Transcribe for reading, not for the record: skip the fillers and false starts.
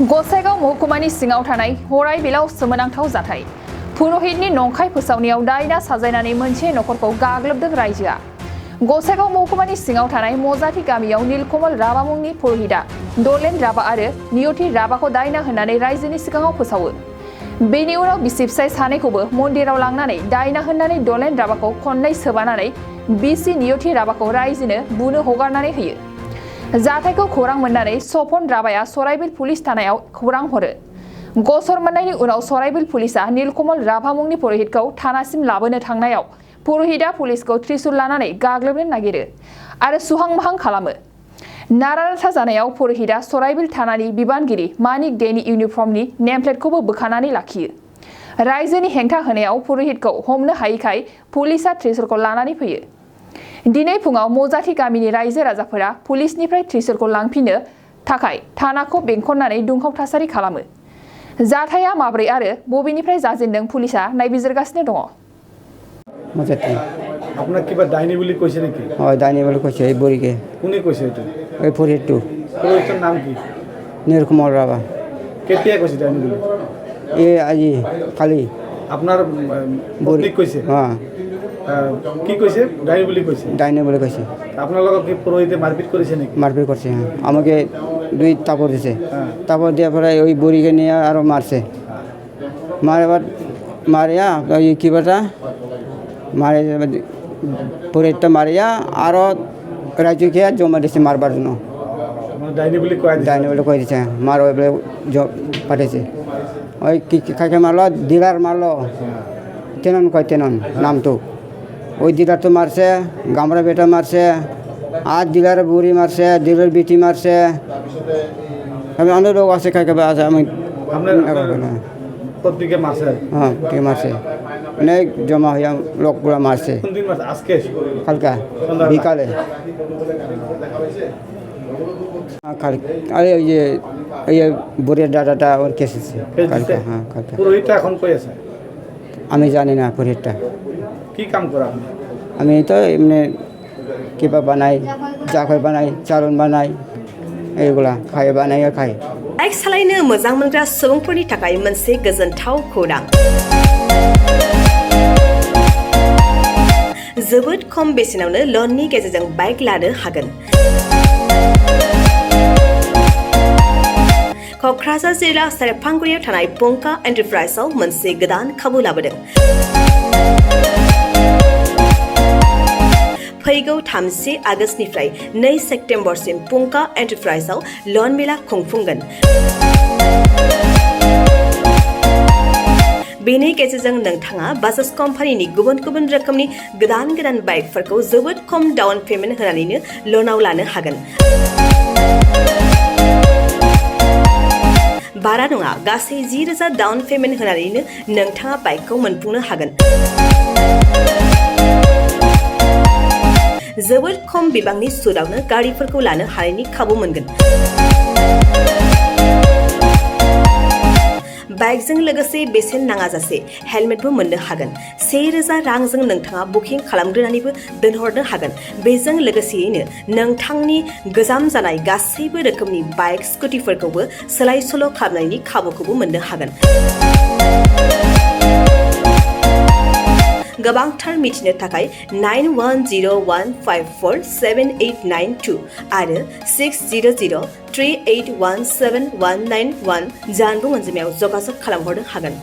गसाइगाव महकुमानि सिङाव थानाय हराइबिलाव सोमोनांथाव जाथाय पुरहितनि नंखाय फोसावनायाव दायना साजायनानै मोनसे नखरखौ गाग्लोबदों रायजोआ। गसाइगाव महकुमानि सिङाव थानाय मजाथि गामियाव नीलकमल राभा मुंनि पुरहितआ दलेन राभा आरो नियति राभाखौ दायना होननानै रायजोनि सिगाङाव फोसावो। बेनि उनाव बिसि फिसाय सानैखौबो मन्दिराव लांनानै दायना होननानै दलेन राभाखौ खननै सोबानानै बिसि नियति राभाखौ रायजोनो बुनो हगारनानै होयो। जाथायखौ खौरां मोननानै सपन राभाया सराइबिल पुलिस थानायाव खौरां हरो। गसर मोननायनि उनाव सराइबिल पुलिसा नीलकमल राभा मुंनि पुरहितखौ थानासिम लाबोनो थांनायाव पुरहितआ पुलिसखौ त्रिशुल लानानै गाग्लोबनो नागिरो आरो सुहां-माहां खालामो। नारा-नाथा जानायाव पुरहितआ सराइबिल थानानि बिबानगिरि मानिक देनि इउनिफर्मनि नेमप्लेटखौबो बोखानानै लाखियो। रायजोनि हेंथा होनायाव पुरहितखौ हमनो हायैखाय पुलिसा त्रिशुलखौ लानानै फैयो। दिनै फुङाव मजाथि गामिनि रायजो राजाफोरा पुलिसनिफ्राय त्रिशुलखौ लांफिननो थाखाय थानाखौ बेंखननानै दुंहाव थासारि खालामो। जाथाया माब्रै आरो बबेनिफ्राय जाजेनदों पुलिसा नायबिजिरगासिनो दङ। মজাতে আপোনাক কিবা ডাইনি বুলি কৈছে নেকি? হয় ডাইনি বলে কৈছে এই বড়িকে। কোনে কৈছে এইটো? এই পুরহিতটো। পুরহিতৰ নাম কি? নীলকমল রাভা। কেতিয়া কৈছে ডাইনি বুলি? এই আজি কালি। আপোনাৰ পত্নীক কৈছে? হ্যাঁ। কি কৈছে? ডাইনি বুলি কৈছে? ডাইনি বলে কৈছে। আপোনালোকক কি পুরহিতে মারপিট করেছে নাকি? মারপিট করছে হ্যাঁ। আমাকে দুই তাপড় দিছে। তাপড় দেওয়ার পরে ওই বড়িকে নিয়ে আরো মারছে। মারবার মারিয়া ওই কি বটা মারে পুরহিতটা মারিয়া আরো রাজ্যকে জমা দিছে মারবার জন্য। ডাইনি বুলি কয় দিছে? ডাইনি বলে কয়ে দিছে মার ওই বলে পাঠিয়েছে। ওই কাকে মারলো দিলার মারলো তেনন কয় তেনন নাম তো ওই দিলার তো মারছে গামরা বেটা মারছে আর দিলার বুড়ি মারছে দিলার বিটি মারছে আমি অনেক লোক আছে কাকে আছে আমি পত্নীকে মারছে? হ্যাঁ ঠিক মারছে অনেক জমা হইয়া লোকগুলা মারছে। কোন দিন মারছে? আজকে? কালকা বিকালে। আরে ওই যে এই বুড়ির ডাটাটা ওর কেসেছে কালকা। হ্যাঁ কালকা। পুরোহিতটা এখন কই আছে? আমি জানি না পুরোহিতটা। কি কাম করে আপনি? আমি তো এমনি কিবা বানাই জাখয় বানাই চারণ বানাই এইগুলা খাই बानाय खाय। बाइक सालायनो मोजां मोनग्रा सुबुंफोरनि थाखाय मोनसे गोजोनथाव खौरां। जोबोद खम बेसेनावनो लननि गेजेरजों बाइक लानो हागोन। क'क्राझार जिल्ला सेरफांगुरियाव थानाय पंका एन्टारप्राइजआव मोनसे गोदान खाबु लाबोदों। फैगौ 30 आगस्तनिफ्राय 2 सेप्तेम्बरसिम पंका एन्टारप्राइजआव लन मेला खुंफुंगोन। बेनि गेजेरजों नोंथाङा बाजाज कम्पानिनि गुबुन गुबुन रोखोमनि गोदान गोदान बाइकफोरखौ जोबोद खम डाउन पेमेन्ट होनानैनो लनाव लानो हागोन। बारा नङा गासै 10,000 डाउन पेमेन्ट होनानैनो नोंथाङा बाइकखौ मोनफुंनो हागोन। जोबोद खम बिबांनि सुदआवनो गारिफोरखौ लानो हानायनि खाबु मोनगोन। बाइकजों लोगोसे बेसेन नाङाजासे हेलमेटबो मोननो हागोन। 1,000 रांजों नोंथाङा बुकिं खालामग्रोनानैबो दोनहरनो हागोन। बेजों लोगोसेयैनो नोंथांनि गोजाम जानाय गासैबो रोखोमनि बाइक स्कुटिफोरखौबो सोलाय सोल' खालामनायनि खाबुखौबो मोननो हागोन। गोबांथार मिथिनो थाखाय 9101547892 आरो 60038171191 जानबुं अनजिमायाव जगाजग खालामहरनो हागोन।